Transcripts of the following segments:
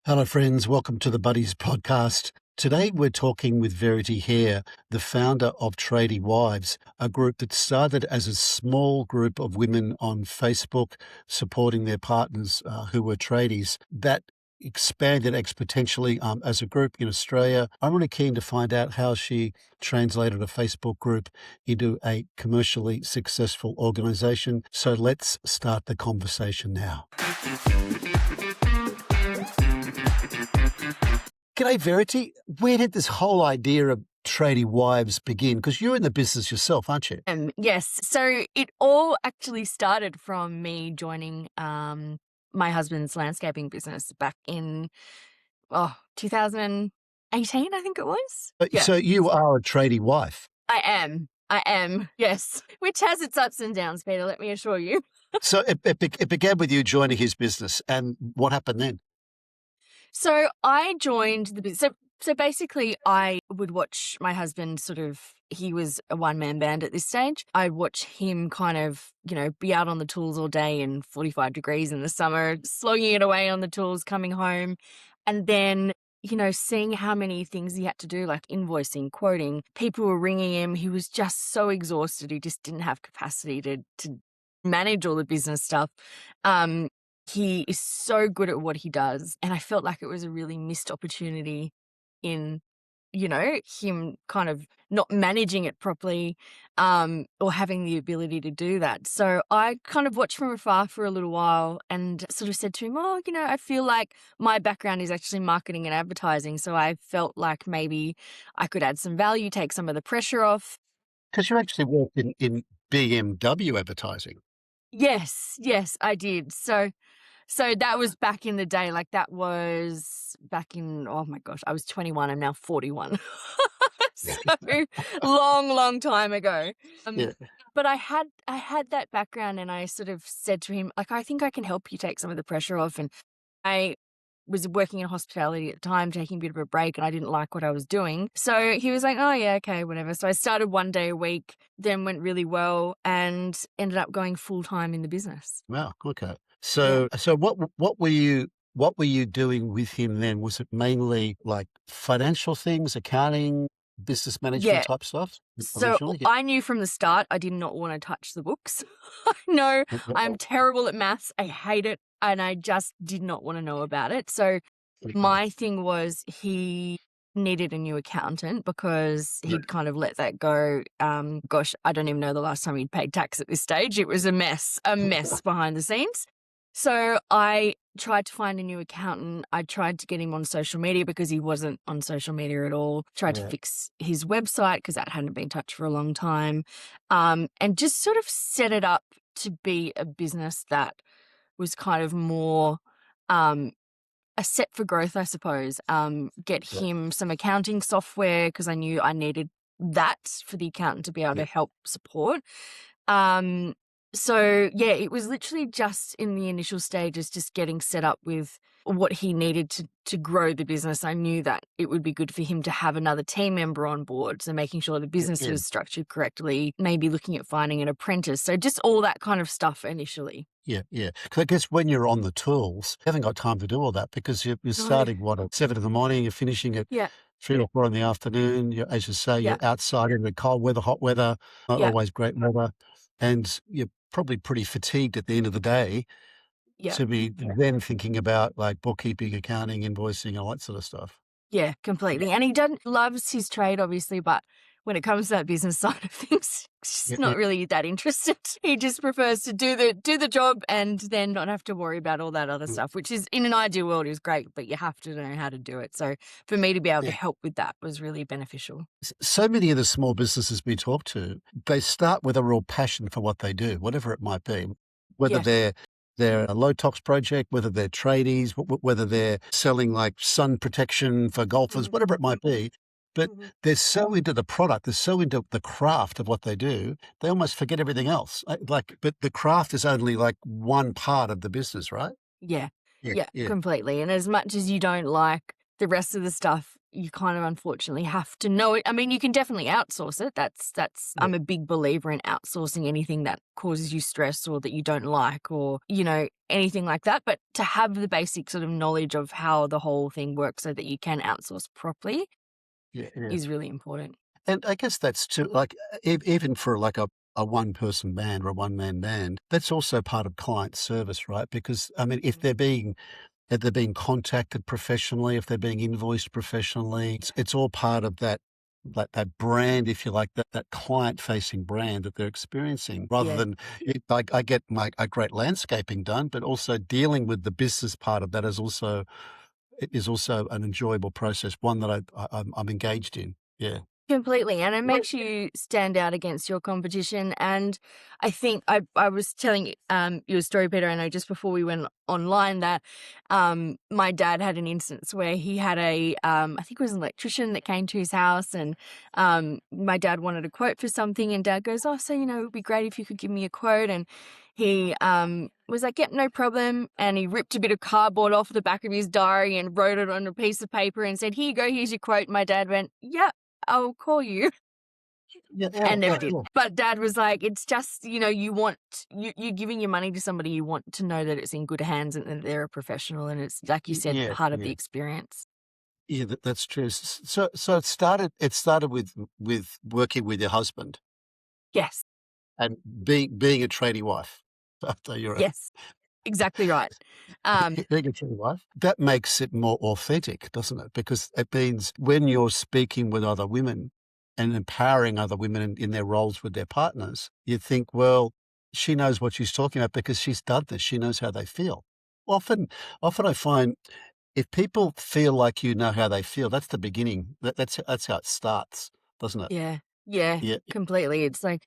Hello, friends. Welcome to the Buddez Podcast. Today, we're talking with Verity Hare, the founder of Tradie Wives, a group that started as a small group of women on Facebook supporting their partners who were tradies. That expanded exponentially as a group in Australia. I'm really keen to find out how she translated a Facebook group into a commercially successful organization. So let's start the conversation now. G'day, Verity. Where did this whole idea of Tradie Wives begin? Because you're in the business yourself, aren't you? Yes. So it all actually started from me joining my husband's landscaping business back in 2018, I think it was. Yeah. So you are a tradie wife. I am. Yes. Which has its ups and downs, Peter, let me assure you. So it began with you joining his business. And what happened then? So I joined the business. So basically, I would watch my husband he was a one-man band at this stage. I'd watch him kind of, be out on the tools all day in 45 degrees in the summer, slogging it away on the tools, coming home. And then, seeing how many things he had to do, like invoicing, quoting. People were ringing him. He was just so exhausted. He just didn't have capacity to manage all the business stuff. He is so good at what he does. And I felt like it was a really missed opportunity in, him kind of not managing it properly or having the ability to do that. So I kind of watched from afar for a little while and sort of said to him, I feel like my background is actually marketing and advertising. So I felt like maybe I could add some value, take some of the pressure off. Because you actually worked in BMW advertising. Yes, I did. So that was back in the day, like that was back in, oh my gosh, I was 21, I'm now 41. So long time ago. Yeah. But I had that background and I sort of said to him, like, I think I can help you take some of the pressure off. And I was working in hospitality at the time, taking a bit of a break, and I didn't like what I was doing. So he was like, oh yeah, okay, whatever. So I started one day a week, then went really well and ended up going full time in the business. Wow. Okay. So what were you doing with him then? Was it mainly like financial things, accounting, business management type stuff? So I knew from the start I did not want to touch the books. I know I'm terrible at maths. I hate it. And I just did not want to know about it. So my thing was he needed a new accountant because he'd kind of let that go. Gosh, I don't even know the last time he'd paid tax at this stage. It was a mess behind the scenes. So I tried to find a new accountant. I tried to get him on social media because he wasn't on social media at all. Tried to fix his website because that hadn't been touched for a long time. And just sort of set it up to be a business that was kind of more a set for growth, I suppose. Get him some accounting software because I knew I needed that for the accountant to be able to help support. So it was literally just in the initial stages, just getting set up with what he needed to grow the business. I knew that it would be good for him to have another team member on board. So making sure the business was structured correctly, maybe looking at finding an apprentice. So just all that kind of stuff initially. Yeah. Because I guess when you're on the tools, you haven't got time to do all that because you're starting at 7 a.m, you're finishing at 3 or 4 in the afternoon. As you say, you're outside in the cold weather, hot weather, not always great weather. And you're probably pretty fatigued at the end of the day to be then thinking about like bookkeeping, accounting, invoicing, all that sort of stuff. Yeah, completely. And he loves his trade, obviously, but when it comes to that business side of things, he's not really that interested. He just prefers to do the job and then not have to worry about all that other stuff, which is in an ideal world is great, but you have to know how to do it. So for me to be able to help with that was really beneficial. So many of the small businesses we talk to, they start with a real passion for what they do, whatever it might be, whether they're a low tox project, whether they're tradies, whether they're selling like sun protection for golfers, whatever it might be. But they're so into the product, they're so into the craft of what they do, they almost forget everything else. But the craft is only like one part of the business, right? Yeah, completely. And as much as you don't like the rest of the stuff, you kind of unfortunately have to know it. I mean, you can definitely outsource it. That's Yeah. I'm a big believer in outsourcing anything that causes you stress or that you don't like, or, anything like that. But to have the basic sort of knowledge of how the whole thing works so that you can outsource properly Yeah. is really important. And I guess that's too, like, even for like a one-person band or a one-man band, that's also part of client service, right? Because, I mean, if they're being contacted professionally, if they're being invoiced professionally, it's all part of that brand, if you like, that client-facing brand that they're experiencing, rather Yeah. than like I get a great landscaping done, but also dealing with the business part of that is also an enjoyable process, one that I'm engaged in. Yeah. Completely, and it makes you stand out against your competition. And I think I was telling you a story, Peter, I know just before we went online that my dad had an instance where he had I think it was an electrician that came to his house, and my dad wanted a quote for something, and Dad goes, "Oh, so it would be great if you could give me a quote." And he was like, "Yep, no problem." And he ripped a bit of cardboard off the back of his diary and wrote it on a piece of paper and said, "Here you go, here's your quote." My dad went, "Yep, I'll call you," Yeah, yeah, and never yeah, did. yeah. But Dad was like, it's just, you're giving your money to somebody, you want to know that it's in good hands and that they're a professional, and it's, like you said, Yeah, part of the yeah. experience. Yeah, that's true. So it started with working with your husband Yes, and being a tradie wife. So you're a yes, exactly right. Um, being a tradie wife. That makes it more authentic, doesn't it? Because it means when you're speaking with other women and empowering other women in their roles with their partners, you think, well, she knows what she's talking about because she's done this. She knows how they feel. Often, often I find if people feel like you know how they feel, that's the beginning. That's how it starts, doesn't it? yeah, yeah, Yeah, completely. It's like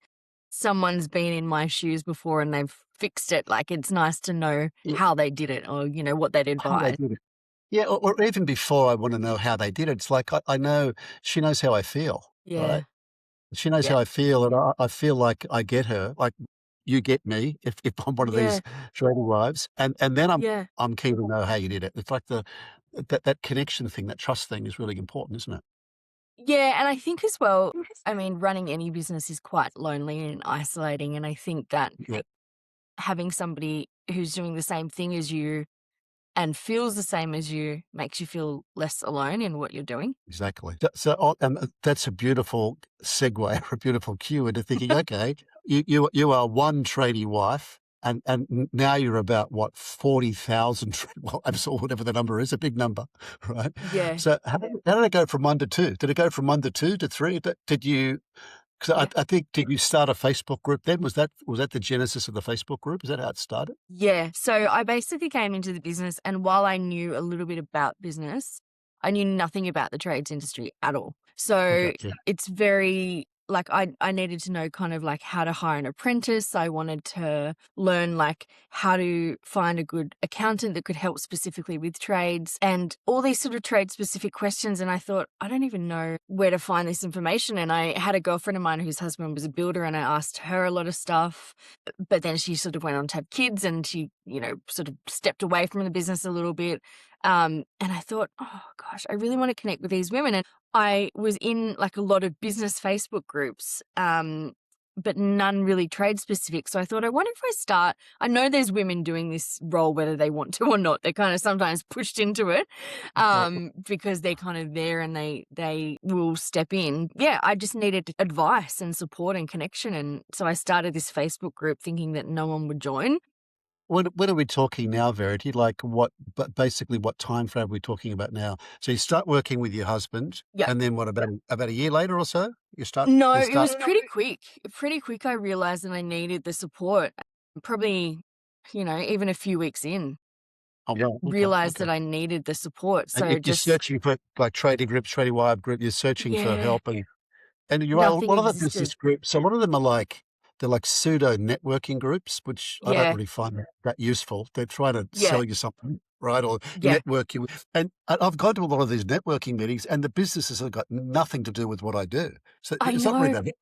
someone's been in my shoes before and they've fixed it. Like, it's nice to know yeah. how they did it, or, what they'd How they advise. did it. Yeah, or even before I want to know how they did it, it's like I know she knows how I feel, right? Yeah, She knows yeah, how I feel, and I feel like I get her, like you get me if I'm one of yeah, these trading wives, and then yeah. I'm keen to know how you did it. It's like that connection thing, that trust thing is really important, isn't it? Yeah, and I think as well, I mean, running any business is quite lonely and isolating, and I think that Yeah. having somebody who's doing the same thing as you and feels the same as you makes you feel less alone in what you're doing. Exactly. That's a beautiful segue or a beautiful cue into thinking, okay, you are one tradie wife, and now you're about what 40,000. Well, I'm sure whatever the number is, a big number, right? Yeah, So how did it go from one to two? Did it go from one to two to three? Did you? Because yeah, I think did you start a Facebook group then? Was that the genesis of the Facebook group? Is that how it started? yeah. So I basically came into the business, and while I knew a little bit about business, I knew nothing about the trades industry at all. Okay. So Yeah. it's very like I needed to know kind of like how to hire an apprentice. I wanted to learn like how to find a good accountant that could help specifically with trades and all these sort of trade specific questions. And I thought, I don't even know where to find this information. And I had a girlfriend of mine whose husband was a builder, and I asked her a lot of stuff. But then she sort of went on to have kids, and she, sort of stepped away from the business a little bit. And I thought, oh gosh, I really want to connect with these women. And I was in like a lot of business Facebook groups, but none really trade specific. So I thought, I wonder if I know there's women doing this role, whether they want to or not. They're kind of sometimes pushed into it Right. because they're kind of there and they will step in. Yeah, I just needed advice and support and connection. And so I started this Facebook group thinking that no one would join. When are we talking now, Verity? Like but basically what time frame are we talking about now? So you start working with your husband, Yeah. and then what about a year later or so? No, You it start. was pretty quick. Pretty quick, I realized that I needed the support. Probably, even a few weeks in, Oh, well, okay, realized okay. that I needed the support. And So you're just, searching for like trading groups, trading wife group. You're searching for yeah, help, and you are a nothing lot of the business existed. groups. A lot of them are like they're like pseudo networking groups, which I don't Yeah, really find that useful. They're trying to yeah, sell you something, right, or yeah. network you. And I've gone to a lot of these networking meetings, and the businesses have got nothing to do with what I do. So I it's not really know. that.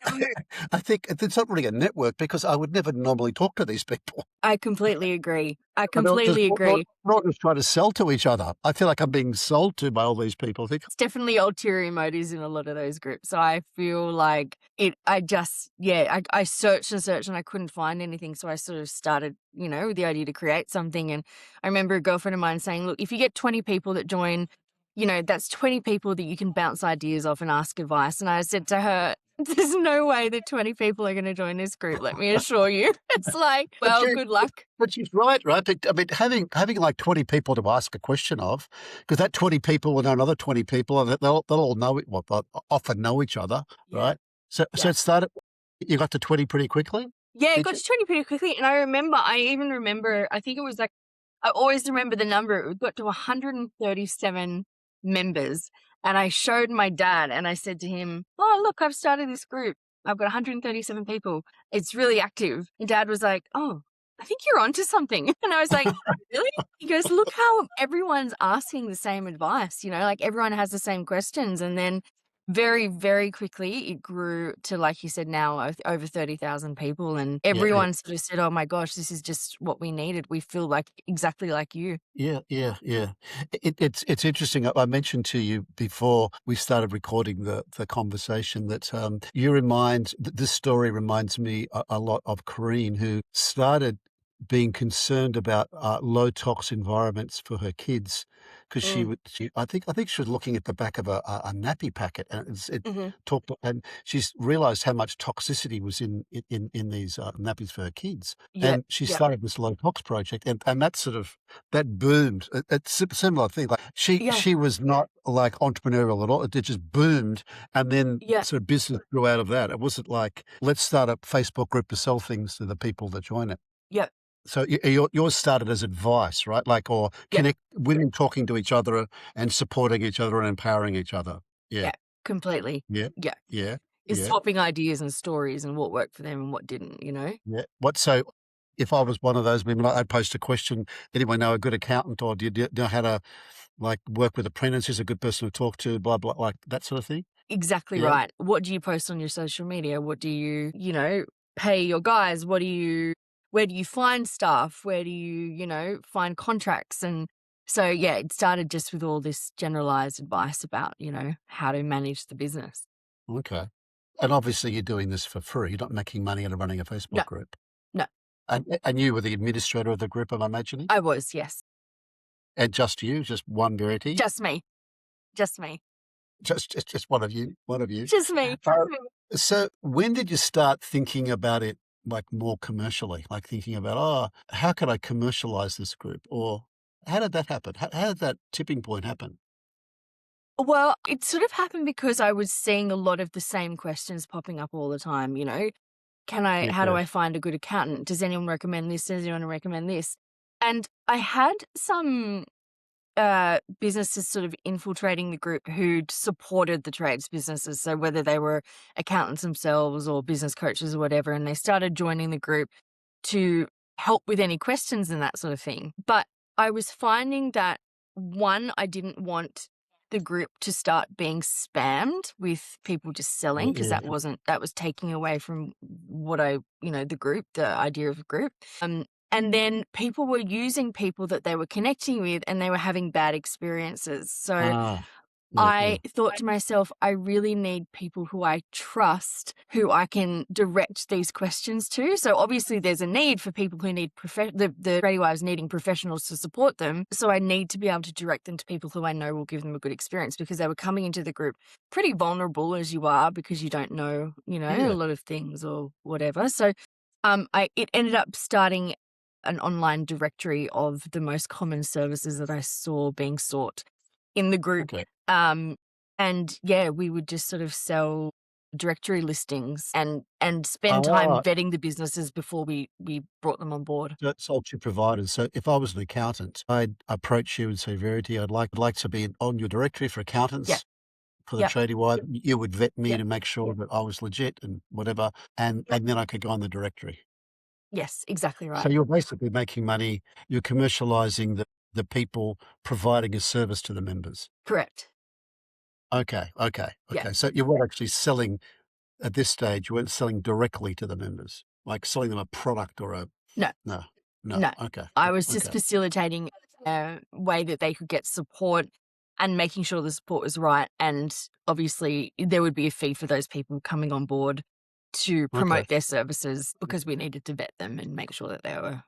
I think it's not really a network because I would never normally talk to these people. I completely agree. I I know, 'cause completely agree. not just trying to sell to each other. I feel like I'm being sold to by all these people. I think, It's definitely ulterior motives in a lot of those groups. So I feel like I searched and searched and I couldn't find anything. So I sort of started, with the idea to create something. And I remember a girlfriend of mine saying, look, if you get 20 people that join, that's 20 people that you can bounce ideas off and ask advice. And I said to her, there's no way that 20 people are going to join this group, let me assure you. It's like, but well, she, good luck. but she's right? But, I mean, having like 20 people to ask a question of, because that 20 people will know another 20 people, and they'll all know it. Well, they'll often know each other, Yeah. right? So Yeah. it started. You got to 20 pretty quickly. Yeah, it Did got you? to 20 pretty quickly. And I even remember, I think it was like, I always remember the number. It got to 137 members. And I showed my dad and I said to him, oh, look, I've started this group. I've got 137 people. It's really active. And Dad was like, oh, I think you're onto something. And I was like, really? He goes, look how everyone's asking the same advice, like everyone has the same questions. And then very, very quickly, it grew to, like you said, now over 30,000 people. And Yeah, yeah. everyone sort of said, oh my gosh, this is just what we needed. We feel like exactly like you. Yeah, yeah, yeah. It's interesting. I mentioned to you before we started recording the conversation that this story reminds me a lot of Corrine, who started being concerned about low tox environments for her kids, because Mm. I think she was looking at the back of a nappy packet, and it hmm talked, and she's realised how much toxicity was in these nappies for her kids, Yep. and she Yep. started this low tox project, and that boomed. It's a similar thing. Like Yeah. she was not like entrepreneurial at all. It just boomed, and then Yeah. sort of business grew out of that. It wasn't like, let's start a Facebook group to sell things to the people that join it. Yep. So yours started as advice, right? Like, or Yep. connect women talking to each other and supporting each other and empowering each other. Yeah, Yeah. Completely. yeah, Yeah. yeah, Is yeah, swapping ideas and stories and what worked for them and what didn't. yeah. So if I was one of those women, I'd post a question. Anyone know a good accountant, or do you know how to like work with apprentices? A good person to talk to, blah blah, like that sort of thing. Exactly Yeah. right. What do you post on your social media? What do you pay your guys? Where do you find staff? Where do you find contracts? And so, yeah, it started just with all this generalized advice about, how to manage the business. Okay. And obviously, you're doing this for free. You're not making money out of running a No, Facebook group. no, And you were the administrator of the group, I'm imagining, I was, yes. and just you, just one Verity. Just me. Just me. Just one of you, one of you. Just me. Uh, so when did you start thinking about it, like, more commercially? Like, thinking about, "Oh, how could I commercialize this group?" Or how did that happen? How did that tipping point happen? Well, it sort of happened because I was seeing a lot of the same questions popping up all the time. How do Okay. I find a good accountant? Does anyone recommend this? Does anyone recommend this? And I had some businesses sort of infiltrating the group who'd supported the trades businesses. So whether they were accountants themselves or business coaches or whatever, and they started joining the group to help with any questions and that sort of thing. But I was finding that one, I didn't want the group to start being spammed with people just selling, because Yeah. that was taking away from what the group, the idea of a group. And then people were using people that they were connecting with and they were having bad experiences. So Ah. Yeah, yeah. I thought to myself, I really need people who I trust, who I can direct these questions to. So obviously there's a need for people who need the Tradie Wives needing professionals to support them. So I need to be able to direct them to people who I know will give them a good experience, because they were coming into the group pretty vulnerable, as you are, because you don't know, a Yeah. lot of things or whatever. So it ended up starting an online directory of the most common services that I saw being sought in the group. Okay. And yeah, we would just sort of sell directory listings and spend time Ah, vetting the businesses before we brought them on board. so it sold to providers. So if I was an accountant, I'd approach you and say, "Verity, I'd like to be on your directory for Yeah. accountants for the Yep. Tradie Wife." You would vet me Yep. to make sure that I was legit and whatever, and then I could go on the directory. Yes, exactly So right. you're basically making money. You're commercializing the people providing a service to the members. Correct. Okay, okay, Yeah. okay. So you weren't actually selling at this stage, you weren't selling directly to the members, like selling them a product or a No, no, no. no. Okay, I was just okay. facilitating a way that they could get support and making sure the support was right. And obviously, there would be a fee for those people coming on board to Okay. promote their services because we needed to vet them and make sure that they were,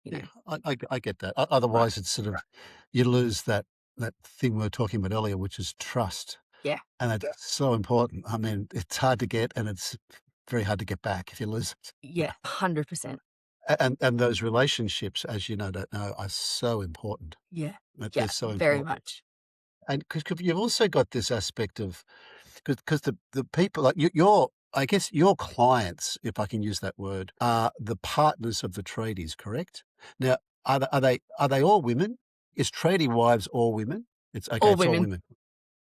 you Yeah, know, I get that. right. Otherwise, it's sort of you lose that thing we were talking about earlier, which is trust, Yeah. and that's so important. I mean, it's hard to get, and it's very hard to get back if you lose it. Yeah. 100%. And those relationships, as you don't know, are so important. Yeah. That Yeah. they're so Very important. much. And because you've also got this aspect of because the people like your I guess your clients, if I can use that word, are the partners of the tradies, correct? Now, are they all women? Is Tradie Wives all women? It's okay, All it's all women. women.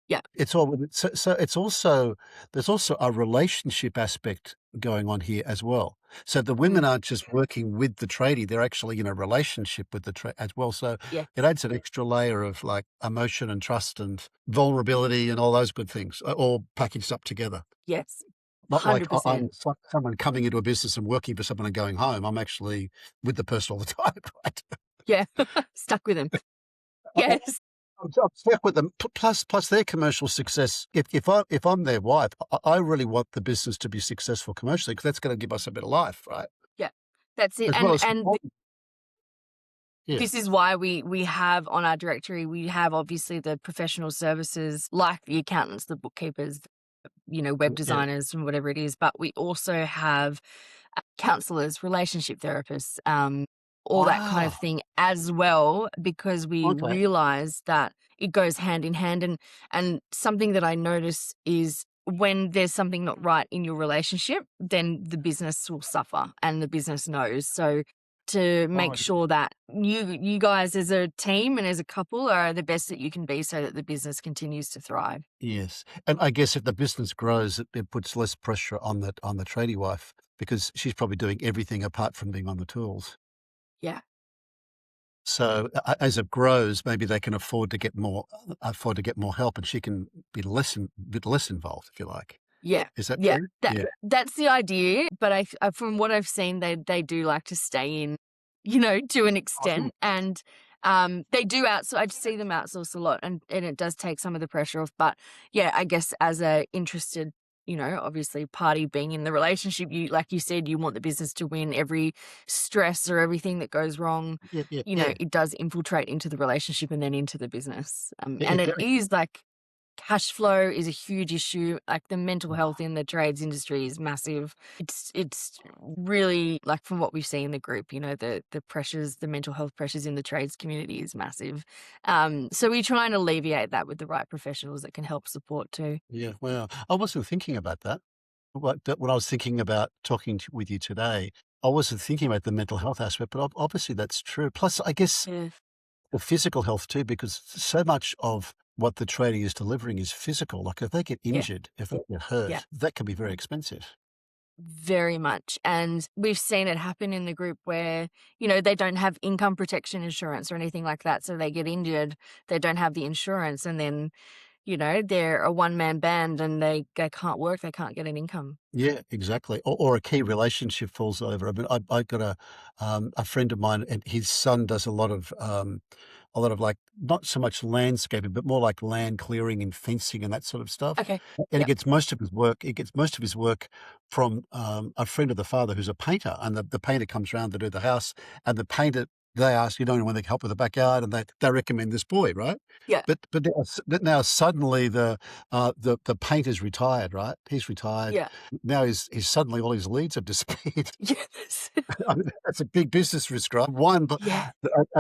Yeah. It's all women. So it's also there's also a relationship aspect going on here as well. So the women Mm, aren't just working with the tradie, they're actually in a relationship with the as well. So yes. it adds an extra layer of like emotion and trust and vulnerability and all those good things, all packaged up together. Yes. Not like 100%. I'm someone coming into a business and working for someone and going home. I'm actually with the person all the time, right? Yeah. Stuck with them. I- I- Yes. I'm stuck with them. Plus their commercial success. If I'm their wife, I really want the business to be successful commercially because that's going to give us a better life, right? Yeah. That's it. As well as supporting. Yeah, This is why we have on our directory, we have obviously the professional services like the accountants, the bookkeepers, web yeah. designers and whatever it is, but we also have counselors, relationship therapists, all that kind of Wow. thing as well, because we Okay. realize that it goes hand in hand. And something that I notice is when there's something not right in your relationship, then the business will suffer and the business knows. So to make Oh, sure that you guys as a team and as a couple are the best that you can be so that the business continues to thrive. yes. And I guess if the business grows, it puts less pressure on the tradie wife because she's probably doing everything apart from being on the tools. Yeah. So as it grows, maybe they can afford to get more help, and she can be bit less involved, if you like. Yeah, Is that yeah, true? Yeah. that's the idea, but from what I've seen, they do like to stay in, to an Oh, good. extent, and, they do outsource. I see them outsource a lot, and it does take some of the pressure off, but, yeah, I guess as a interested, obviously party being in the relationship, like you said, you want the business to win. Every stress or everything that goes wrong, Yeah, yeah, yeah. it does infiltrate into the relationship and then into the business, Yeah, and it very. is like cash flow is a huge issue. Like the mental health in the trades industry is massive. It's really like from what we see in the group, the pressures, the mental health pressures in the trades community is massive. So we try and alleviate that with the right professionals that can help support too. Yeah, wow. I wasn't thinking about that. When I was thinking about talking with you today, I wasn't thinking about the mental health aspect, but obviously that's true. Plus, I guess Yeah. the physical health too, because so much of what the trading is delivering is physical. Like if they get Yeah. injured, if they get Yeah. hurt, that can be very expensive. Very much. And we've seen it happen in the group where, they don't have income protection insurance or anything like that. So they get injured, they don't have the insurance, and then they're a one-man band and they can't work, they can't get an income. Yeah, exactly. Or a key relationship falls over. I mean, I got a friend of mine, and his son does a lot of like not so much landscaping, but more like land clearing and fencing and that sort of stuff. Okay. And he Yep. gets most of his work. He gets most of his work from a friend of the father who's a painter, and the painter comes around to do the house, and the painter. They ask, when they can help with the backyard, and they recommend this boy, right? Yeah. But now suddenly the painter's retired, right? He's retired. Yeah. Now he's suddenly all his leads have disappeared. Yes. I mean, that's a big business risk, right? One, but Yeah.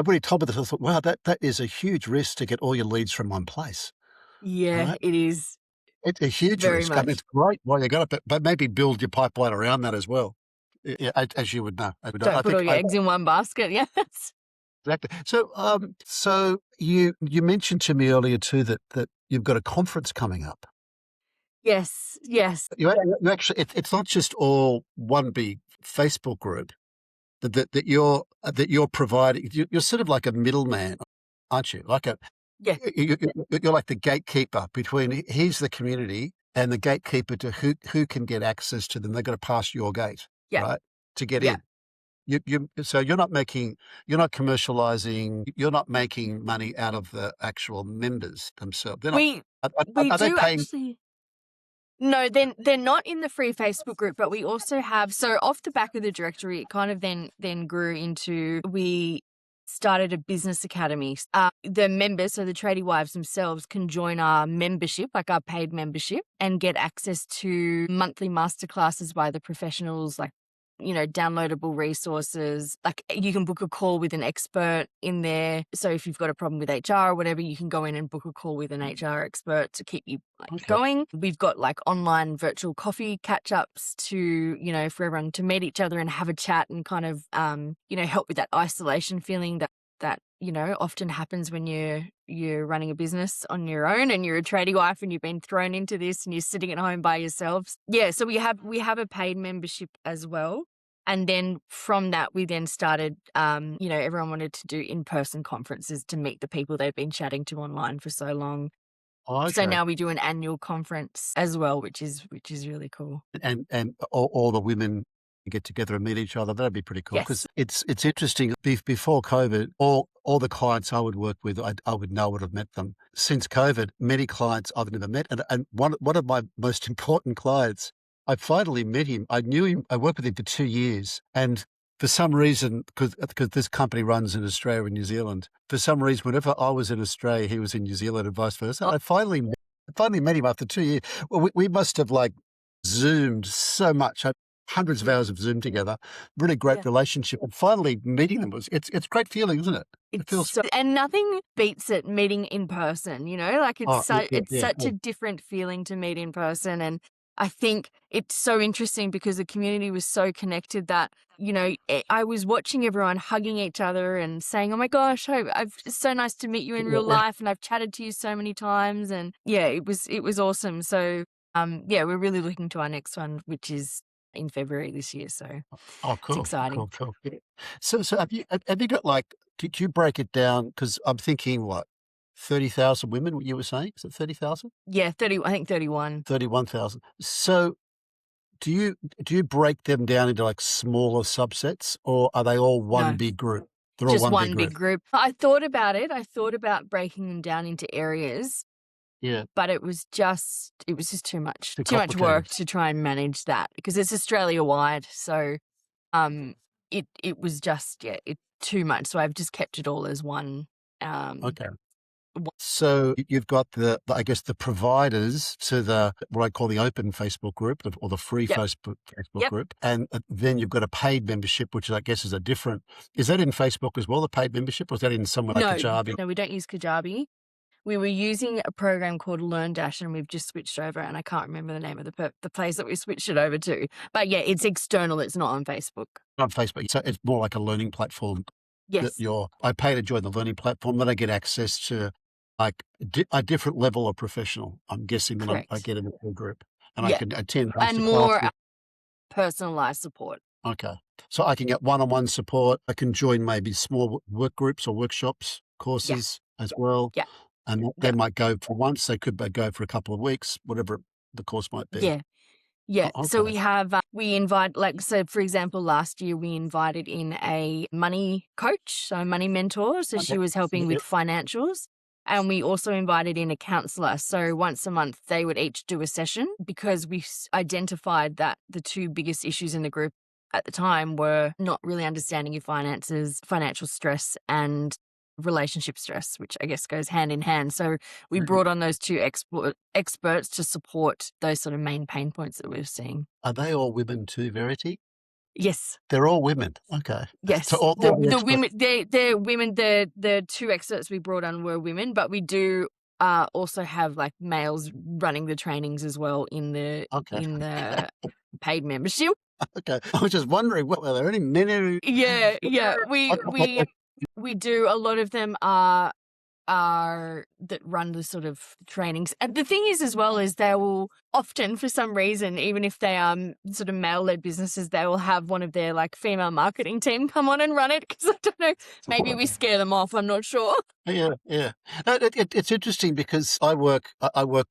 when he told me this, I thought, wow, that is a huge risk to get all your leads from one place, Yeah, right? it is It's a huge very risk. I mean, much. it's great while you got it, but maybe build your pipeline around that as well. Yeah, as you would know. I Don't put all think your eggs in one basket. Yes. exactly. So you mentioned to me earlier too that you've got a conference coming up. Yes. Yes. You actually, it's not just all one big Facebook group that you're providing. You're sort of like a middleman, aren't you? Like Yeah. you're like the gatekeeper between here's the community and the gatekeeper to who can get access to them. They've got to pass your gate, Yeah. right, to get Yeah. in. So you're not commercializing, you're not making money out of the actual members themselves. They're not. We Are they do paying? actually. No, they're not in the free Facebook group, but we also have, so off the back of the directory, it kind of then grew into, we started a business academy. The members, so the Tradie Wives themselves, can join our membership, like our paid membership, and get access to monthly masterclasses by the professionals, like, downloadable resources. Like, you can book a call with an expert in there. So if you've got a problem with HR or whatever, you can go in and book a call with an HR expert to keep you going. We've got like online virtual coffee catch-ups to, for everyone to meet each other and have a chat and kind of, help with that isolation feeling that often happens when you're running a business on your own and you're a tradie wife and you've been thrown into this and you're sitting at home by yourselves. Yeah, so we have a paid membership as well. And then from that, we then started, everyone wanted to do in-person conferences to meet the people they've been chatting to online for so long. Oh, So okay. now we do an annual conference as well, which is really cool. And all the women get together and meet each other. That'd be pretty cool, because Yes. it's interesting. Before COVID, all the clients I would work with, I would have met them. Since COVID, many clients I've never met, and one of my most important clients, I finally met him. I knew him. I worked with him for 2 years, and for some reason, because this company runs in Australia and New Zealand, for some reason, whenever I was in Australia, he was in New Zealand, and vice versa. I finally met him after 2 years. Well, we must have like Zoomed so much, hundreds of hours of Zoom together, really great relationship. And finally meeting them it's a great feeling, isn't it? It feels and nothing beats it meeting in person, like it's such yeah. a different feeling to meet in person. And I think it's so interesting because the community was so connected that, I was watching everyone hugging each other and saying, oh my gosh, it's so nice to meet you in real life. And I've chatted to you so many times. And yeah, it was awesome. So, we're really looking to our next one, which is in February this year. So Oh, it's cool, exciting. cool. Yeah. So have you got like, did you break it down? Because I'm thinking, what, 30,000 women, what you were saying? Is it 30,000? Yeah, 30, I think 31. 31,000. So do you break them down into like smaller subsets, or are they all one No. big group? They're all Just one one big big group. group. I thought about it. I thought about breaking them down into areas, Yeah. but it was just too much. Too Too much complicated. work to try and manage that because it's Australia wide. So it was just too much. So I've just kept it all as one. Okay. one- So you've got I guess the providers to what I call the open Facebook group, or the free Yep. Facebook group, and then you've got a paid membership, which I guess is a different. Is that in Facebook as well, the paid membership, or is that in somewhere like Kajabi? No, we don't use Kajabi. We were using a program called LearnDash, and we've just switched over. And I can't remember the name of the place that we switched it over to. But yeah, it's external. It's not on Facebook. On Facebook, so it's more like a learning platform. Yes. I pay to join the learning platform, then I get access to like a different level of professional. I'm guessing that I get in the full group, and I can attend and more personalized support. Okay, so I can get one-on-one support. I can join maybe small work groups or workshops, courses as well. Yeah. And they might go for once. They could go for a couple of weeks, whatever the course might be. Yeah. Yeah. Oh, So okay. we have, we invite, so for example, last year we invited in a money coach, so a money mentor. So she was helping with financials. And we also invited in a counselor. So once a month, they would each do a session because we identified that the two biggest issues in the group at the time were not really understanding your finances, financial stress, and relationship stress, which I guess goes hand in hand. So we brought on those two experts to support those sort of main pain points that we're seeing. Are they all women too, Verity? Yes. They're all women. Okay. Yes. So all the experts. women, they're women. The two experts we brought on were women, but we do also have like males running the trainings as well in the paid membership. Okay. I was just wondering, are there any men? Yeah. We do. A lot of them are that run the sort of trainings. And the thing is as well is they will often, for some reason, even if they are sort of male-led businesses, they will have one of their like female marketing team come on and run it because I don't know, maybe we scare them off. I'm not sure. Yeah. No, it's interesting because I work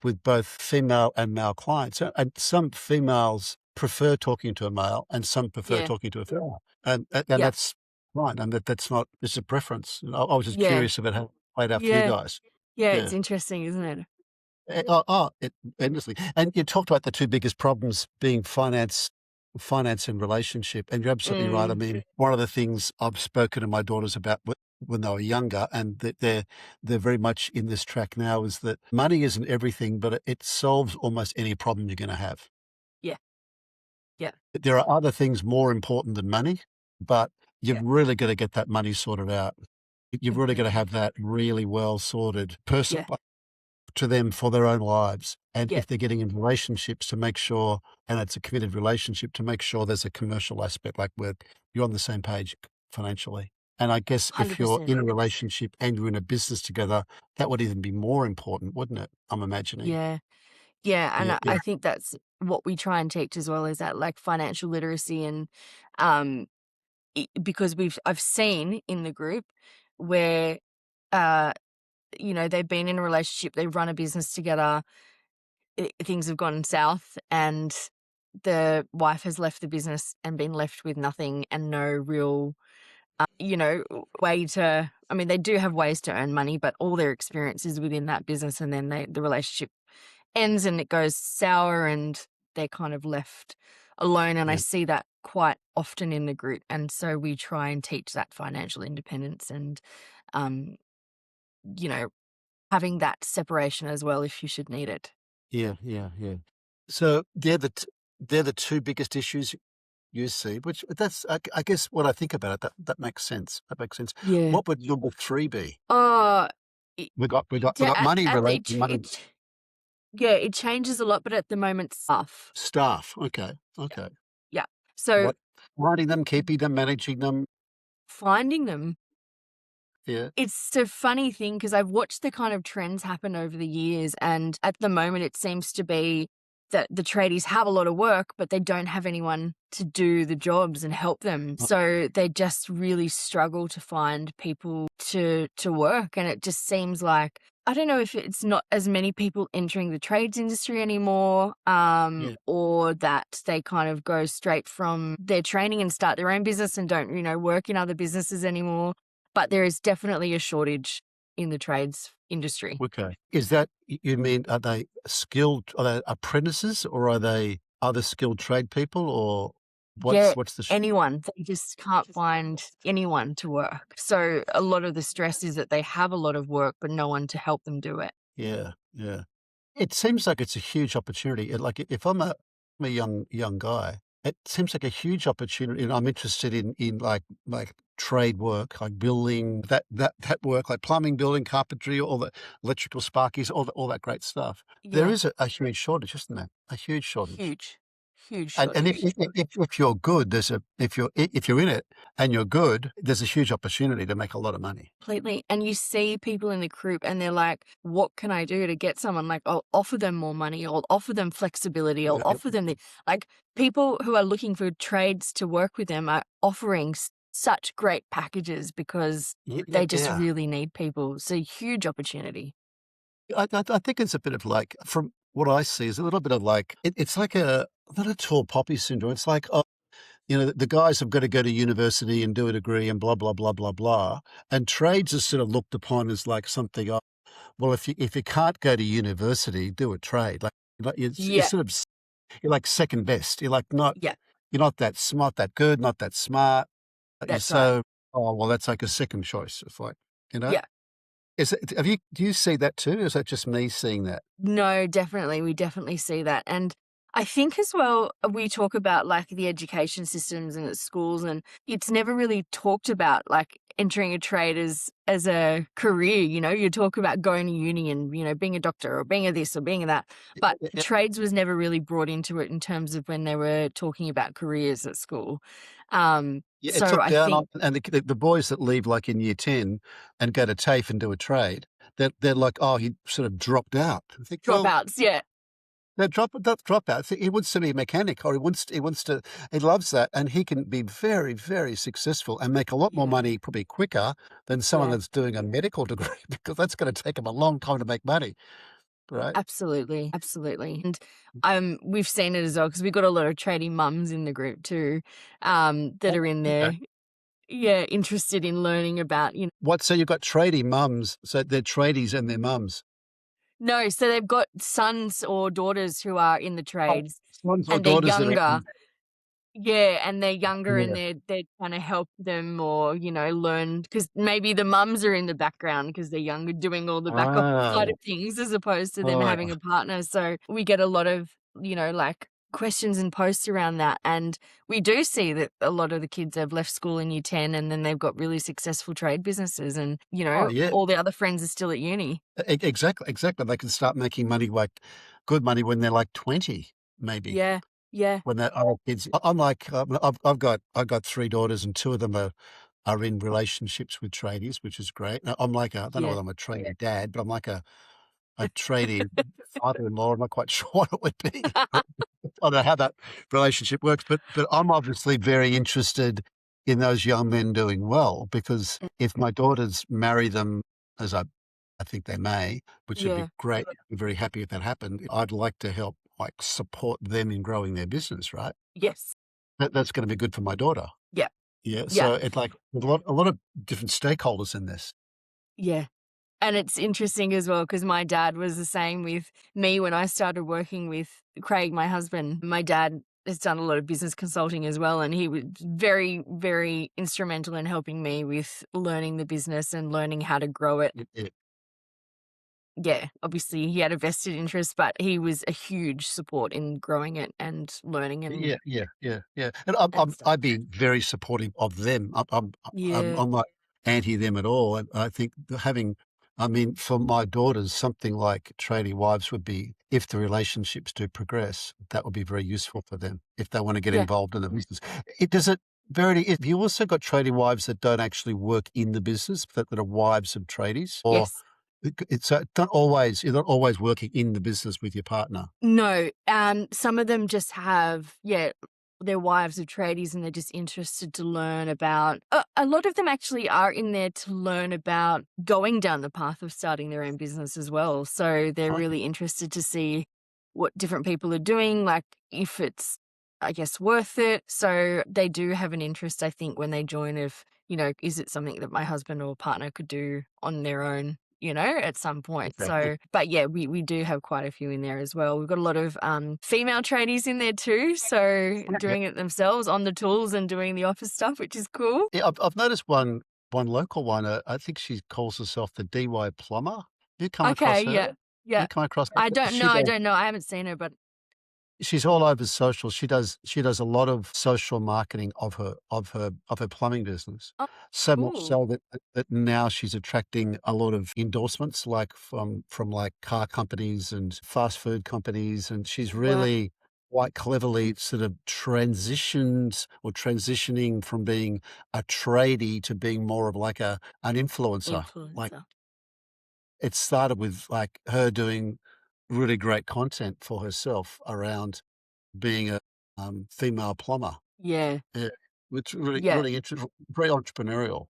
with both female and male clients, and some females prefer talking to a male and some prefer Yeah. talking to a female. And Yeah. that's fine, and that's not it's a preference. I was just Yeah. curious about how it played out for you Yeah. guys. Yeah. It's Yeah. interesting, isn't it? Endlessly. And you talked about the 2 biggest problems being finance and relationship, and you're absolutely right. I Mm. mean, one of the things I've spoken to my daughters about when they were younger, and that they're very much in this track now, is that money isn't everything, but it solves almost any problem you're gonna have. Yeah. Yeah. There are other things more important than money, but you've Yeah. really gotta get that money sorted out. You've really gotta Completely. have that really well sorted Yeah. to them for their own lives. And Yeah. if they're getting in relationships, to make sure, and it's a committed relationship, to make sure there's a commercial aspect, like where you're on the same page financially. And I guess if you're 100%. in a relationship and you're in a business together, that would even be more important, wouldn't it? I'm imagining. Yeah. Yeah, and Yeah, I yeah, think that's what we try and teach as well, is that, like, financial literacy and, um, because I've seen in the group where, uh, they've been in a relationship, they run a business together, things have gone south, and the wife has left the business and been left with nothing and no real, way to. I mean, they do have ways to earn money, but all their experience is within that business, and then the relationship ends and it goes sour and they're kind of left alone. And I yeah, see that quite often in the group. And so we try and teach that financial independence and, um, you know, having that separation as well if you should need it. yeah, yeah, yeah. So they're the 2 biggest issues you see, which that's I guess when I think about it, that makes sense. That makes sense. Yeah. What would number 3 be? Uh, it, We got money related money. yeah, it changes a lot, but at the moment, stuff. Staff, okay, Yeah. okay. Yeah. So What finding them, keeping them, managing them, finding them. yeah, It's a funny thing because I've watched the kind of trends happen over the years, and at the moment, it seems to be that the tradies have a lot of work, but they don't have anyone to do the jobs and help them. So they just really struggle to find people to work, and it just seems like, I don't know if it's not as many people entering the trades industry anymore, yeah, or that they kind of go straight from their training and start their own business and don't, work in other businesses anymore. But there is definitely a shortage in the trades industry. okay. Is that you mean, are they skilled, are they apprentices, or are they other skilled trade people, or Yeah, what's the anyone. They just can't find anyone to work. So a lot of the stress is that they have a lot of work, but no one to help them do it. yeah, yeah. It seems like it's a huge opportunity. Like if I'm a young guy, it seems like a huge opportunity, and I'm interested in like trade work, like building that work, like plumbing, building, carpentry, all the electrical sparkies, all that great stuff. There Yeah, is a huge shortage, isn't there? A huge shortage. huge, huge And shortage. if you're good, if you're in it and you're good, there's a huge opportunity to make a lot of money. Completely. And you see people in the group and they're like, what can I do to get someone? Like, I'll offer them more money. I'll offer them flexibility. I'll Yeah, offer them like, people who are looking for trades to work with them are offering such great packages because yeah, they just yeah. really need people. So huge opportunity. I think it's a bit of like, from what I see, is a little bit of like it's like a not a tall poppy syndrome. It's like, oh, the guys have got to go to university and do a degree and blah blah blah blah blah. And trades is sort of looked upon as like something. Oh, well, if you can't go to university, do a trade. Like you're Yeah, sort of you're like second best. You're like not yeah, you're not that smart, that good, not that smart. You're that's right. so, oh well, that's like a second choice. It's like, you know. Yeah. Do you see that too? Or is that just me seeing that? No, definitely. We definitely see that. And I think as well, we talk about like the education systems and at schools, and it's never really talked about like entering a trade as a career. You talk about going to uni and, being a doctor or being a this or being a that. But Yeah, trades was never really brought into it in terms of when they were talking about careers at school. Um, yeah, it's so looked I down on, think and the boys that leave, like, in year 10 and go to TAFE and do a trade, they're like, "Oh, he sort of dropped out." I think, well, dropouts, yeah, they're dropouts. He wants to be a mechanic, or he loves that, and he can be very, very successful and make a lot more yeah, money probably quicker than someone yeah, that's doing a medical degree, because that's gonna take him a long time to make money. right? Absolutely, absolutely. And we've seen it as well because we've got a lot of tradie mums in the group too, that Oh, are in okay. there, yeah, interested in learning about, What? So you've got tradie mums. So they're tradies and they're mums. no, so they've got sons or daughters who are in the Oh, trades sons or and they're daughters that are younger. in. Yeah, and they're younger and Yeah. they're trying to help them or, learn because maybe the mums are in the background because 'cause they're younger doing all the back office side Oh, of things as opposed to them having oh, a partner. So we get a lot of, like questions and posts around that. And we do see that a lot of the kids have left school in year 10 and then they've got really successful trade businesses and, oh, yeah. all the other friends are still at uni. Exactly, exactly. They can start making money, like good money, when they're like 20, maybe. Yeah. Yeah. When they're other kids. I'm like, I've got 3 daughters and 2 of them are in relationships with tradies, which is great. Now, I'm like I don't know Yeah. whether I'm a tradie dad, but I'm like a tradie father-in-law. I'm not quite sure what it would be. I don't know how that relationship works, but I'm obviously very interested in those young men doing well because if my daughters marry them, as I think they may, which would be Yeah. great, I'd be very happy if that happened. I'd like to help, like, support them in growing their business, right? Yes. That's gonna be good for my daughter. Yeah. Yeah, Yeah. so it's like a lot of different stakeholders in this. Yeah. And it's interesting as well because my dad was the same with me when I started working with Craig, my husband. My dad has done a lot of business consulting as well, and he was very, very instrumental in helping me with learning the business and learning how to grow it. Yeah. Yeah, obviously he had a vested interest, but he was a huge support in growing it and learning Yeah, yeah, yeah, yeah, and and stuff. I'd be very supportive of them. Yeah. I'm not anti them at all, and I think having I mean, for my daughters, something like Tradie Wives would be if the relationships do progress, that would be very useful for them if they wanna get Yeah. involved in the business. It does it Verity, have you also got tradie wives that don't actually work in the business, that are wives of tradies? Or Yes. it's, you're not always working in the business with your partner? No, some of them just have, yeah, they're wives of tradies and they're just interested to learn about a lot of them actually are in there to learn about going down the path of starting their own business as well. So they're Okay. really interested to see what different people are doing, like if it's, I guess, worth it. So they do have an interest, I think, when they join of, is it something that my husband or partner could do on their own, at some point. Okay. So, but yeah, we do have quite a few in there as well. We've got a lot of female tradies in there too. So Okay. doing it themselves on the tools and doing the office stuff, which is cool. Yeah, I've noticed one local one, I think she calls herself the DY Plumber. Have you come Okay, across her? yeah. Have Yeah. you come across her? I don't know. She I does don't know. I haven't seen her, but She's all over social. She does a lot of social marketing of her plumbing business. oh, So much cool. so that now she's attracting a lot of endorsements, like, from, like, car companies and fast food companies, and she's Wow. really quite cleverly sort of transitioning from being a tradie to being more of like an influencer. Like, Influencer. it started with, like, her doing really great content for herself around being a, female plumber. Yeah. Yeah, it's really, Yeah. really very entrepreneurial.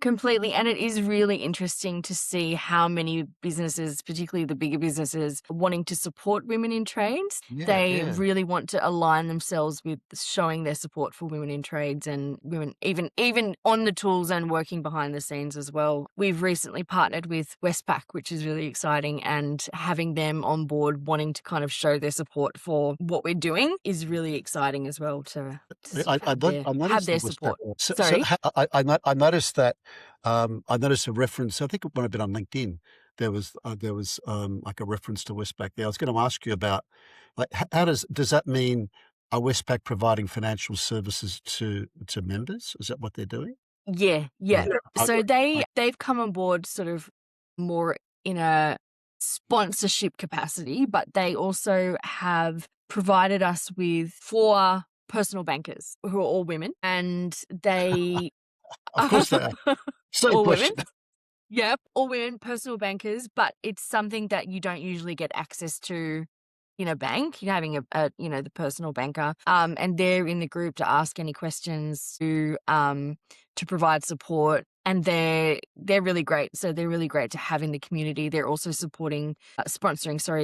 Completely, and it is really interesting to see how many businesses, particularly the bigger businesses, wanting to support women in trades. Yeah, They yeah. really want to align themselves with showing their support for women in trades and women even on the tools and working behind the scenes as well. We've recently partnered with Westpac, which is really exciting, and having them on board wanting to kind of show their support for what we're doing is really exciting as well to sort I of I have not their I noticed that was back. support. So Sorry? ha I noticed that, I noticed a reference, I think it might have been on LinkedIn. There was, like, a reference to Westpac there. I was gonna ask you about, like, how does that mean, are Westpac providing financial services to members? Is that what they're doing? Yeah, Yeah. yeah. Okay. So I they've come on board sort of more in a sponsorship capacity, but they also have provided us with 4 personal bankers who are all women, and they Of course they are. Same all women. question. Yep, all women, personal bankers, but it's something that you don't usually get access to in a bank. You're having the personal banker, and they're in the group to ask any questions to provide support and they're really great. So they're really great to have in the community. They're also sponsoring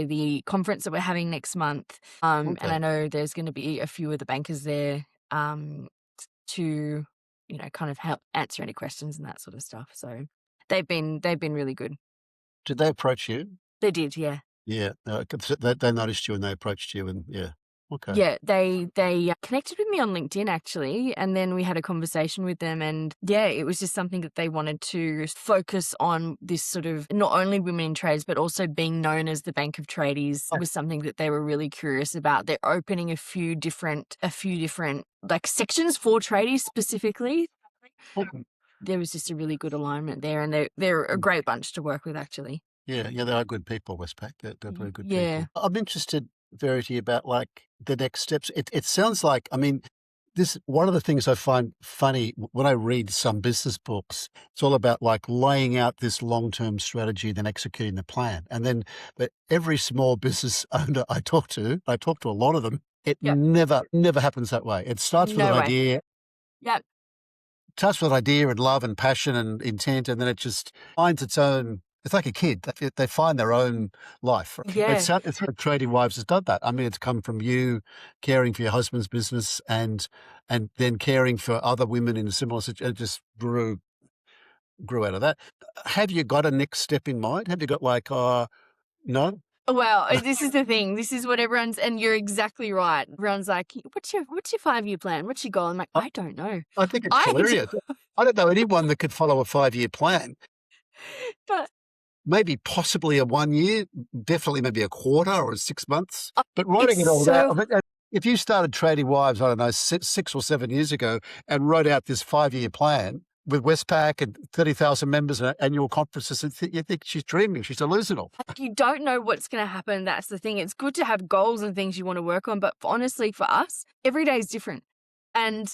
the conference that we're having next month. And Okay. I know there's going to be a few of the bankers there to kind of help answer any questions and that sort of stuff. So they've been really good. Did they approach you? They did, yeah. Yeah. They noticed you and they approached you and yeah. Okay. Yeah, they connected with me on LinkedIn actually, and then we had a conversation with them, and yeah, it was just something that they wanted to focus on, this sort of not only women in trades but also being known as the Bank of Tradies was something that they were really curious about. They're opening a few different like sections for tradies specifically. Okay. There was just a really good alignment there, and they're a great bunch to work with actually. Yeah, they are good people, Westpac. They're very good Yeah. people. I'm interested, Verity, about like the next steps. It sounds like, I mean, this one of the things I find funny when I read some business books, it's all about like laying out this long-term strategy, then executing the plan. And then but every small business owner I talk to a lot of them, it Yep. never happens that way. It starts with No an way. idea. Yep. Starts with an idea and love and passion and intent, and then it just finds its own. It's like a kid. They find their own life. Yeah. It's like Tradie Wives has done that. I mean, it's come from you caring for your husband's business and then caring for other women in a similar situation. It just grew out of that. Have you got a next step in mind? Have you got like, no? Well, this is the thing. This is what and you're exactly right. Everyone's like, what's your 5-year plan? What's your goal? I'm like, I don't know. I think it's hilarious. I don't know anyone that could follow a 5-year plan. But maybe possibly a 1 year, definitely maybe a quarter or 6 months. But writing it all down, if you started Tradie Wives, I don't know, 6 or 7 years ago and wrote out this 5-year plan with Westpac and 30,000 members and annual conferences, you think she's dreaming, she's delusional. You don't know what's going to happen. That's the thing. It's good to have goals and things you want to work on. But honestly, for us, every day is different. And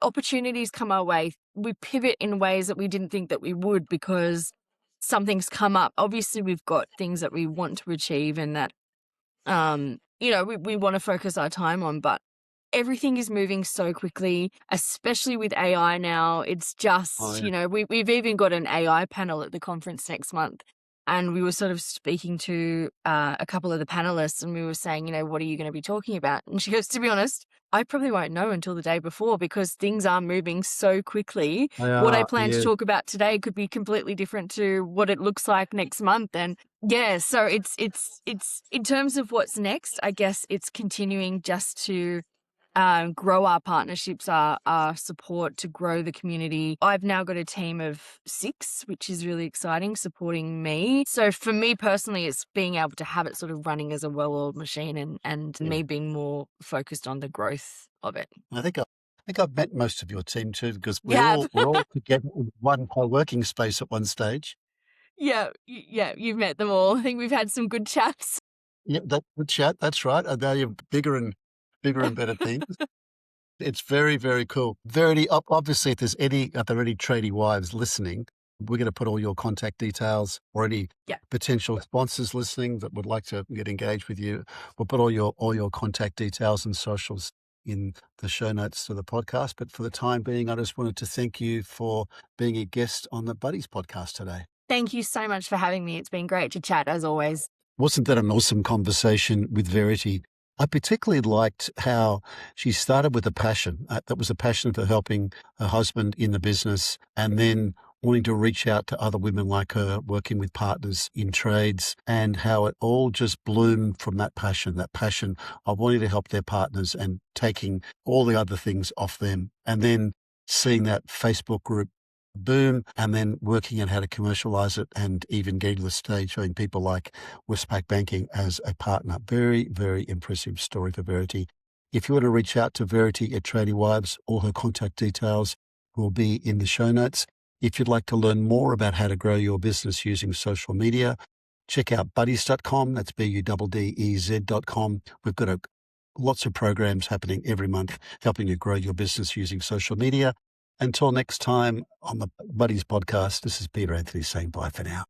opportunities come our way. We pivot in ways that we didn't think that we would because something's come up. Obviously, we've got things that we want to achieve and that, we want to focus our time on, but everything is moving so quickly, especially with AI now. It's just, we've even got an AI panel at the conference next month. And we were sort of speaking to a couple of the panelists and we were saying, what are you going to be talking about? And she goes, to be honest, I probably won't know until the day before because things are moving so quickly. What I plan to talk about today could be completely different to what it looks like next month. And yeah, so it's in terms of what's next, I guess it's continuing just to grow our partnerships, our support to grow the community. I've now got a team of 6, which is really exciting, supporting me. So for me personally, it's being able to have it sort of running as a well-oiled machine and me being more focused on the growth of it. I think I've met most of your team too, because we're all together in one co-working space at one stage. Yeah, you've met them all. I think we've had some good chats. Yeah, good chat. That's right. And now you're bigger and better things. It's very, very cool. Verity, obviously, if there's any Tradie Wives listening, we're going to put all your contact details or any potential sponsors listening that would like to get engaged with you. We'll put all your contact details and socials in the show notes to the podcast. But for the time being, I just wanted to thank you for being a guest on the Buddez Podcast today. Thank you so much for having me. It's been great to chat as always. Wasn't that an awesome conversation with Verity? I particularly liked how she started with a passion. That was a passion for helping her husband in the business and then wanting to reach out to other women like her, working with partners in trades, and how it all just bloomed from that passion of wanting to help their partners and taking all the other things off them. And then seeing that Facebook group boom, and then working out how to commercialize it and even getting to the stage showing people like Westpac Banking as a partner. Very, very impressive story for Verity. If you want to reach out to Verity at Tradie Wives, all her contact details will be in the show notes. If you'd like to learn more about how to grow your business using social media, check out buddez.com. That's buddez.com. We've got lots of programs happening every month helping you grow your business using social media. Until next time on the Buddez Podcast, this is Peter Anthony saying bye for now.